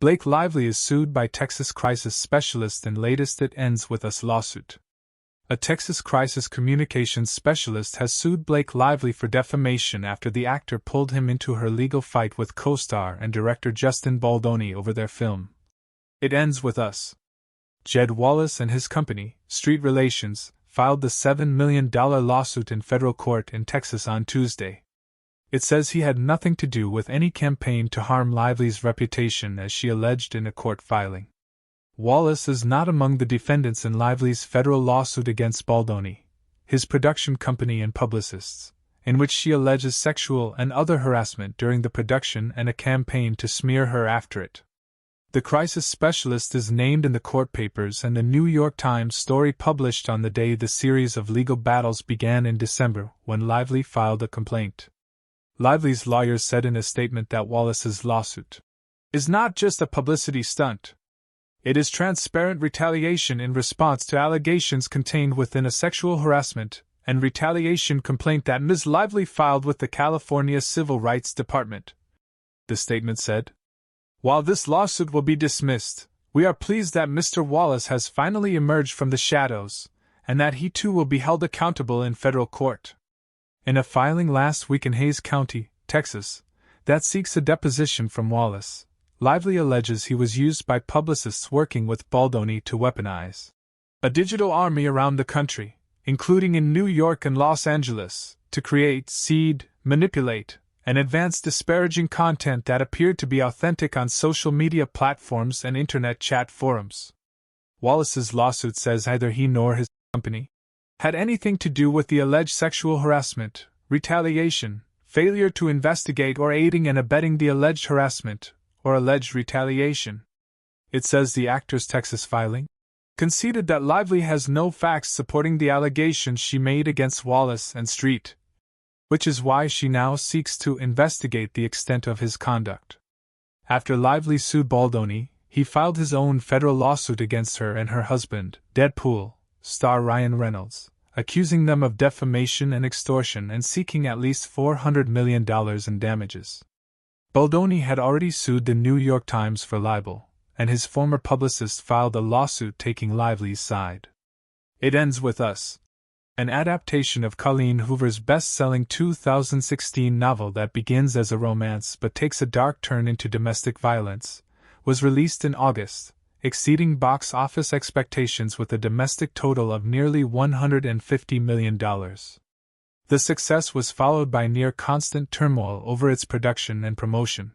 Blake Lively is sued by Texas crisis specialist in latest It Ends With Us lawsuit. A Texas crisis communications specialist has sued Blake Lively for defamation after the actor pulled him into her legal fight with co-star and director Justin Baldoni over their film, It Ends With Us. Jed Wallace and his company, Street Relations, filed the $7 million lawsuit in federal court in Texas on Tuesday. It says he had nothing to do with any campaign to harm Lively's reputation, as she alleged in a court filing. Wallace is not among the defendants in Lively's federal lawsuit against Baldoni, his production company and publicists, in which she alleges sexual and other harassment during the production and a campaign to smear her after it. The crisis specialist is named in the court papers and the New York Times story published on the day the series of legal battles began in December, when Lively filed a complaint. Lively's lawyers said in a statement that Wallace's lawsuit is not just a publicity stunt. It is transparent retaliation in response to allegations contained within a sexual harassment and retaliation complaint that Ms. Lively filed with the California Civil Rights Department. The statement said, "While this lawsuit will be dismissed, we are pleased that Mr. Wallace has finally emerged from the shadows, and that he too will be held accountable in federal court." In a filing last week in Hays County, Texas, that seeks a deposition from Wallace, Lively alleges he was used by publicists working with Baldoni to weaponize a digital army around the country, including in New York and Los Angeles, to create, seed, manipulate, and advance disparaging content that appeared to be authentic on social media platforms and internet chat forums. Wallace's lawsuit says neither he nor his company had anything to do with the alleged sexual harassment, retaliation, failure to investigate, or aiding and abetting the alleged harassment or alleged retaliation. It says the actor's Texas filing conceded that Lively has no facts supporting the allegations she made against Wallace and Street, which is why she now seeks to investigate the extent of his conduct. After Lively sued Baldoni, he filed his own federal lawsuit against her and her husband, Deadpool star Ryan Reynolds, accusing them of defamation and extortion and seeking at least $400 million in damages. Baldoni had already sued the New York Times for libel, and his former publicist filed a lawsuit taking Lively's side. It Ends With Us, an adaptation of Colleen Hoover's best-selling 2016 novel that begins as a romance but takes a dark turn into domestic violence, was released in August, exceeding box office expectations with a domestic total of nearly $150 million. The success was followed by near-constant turmoil over its production and promotion.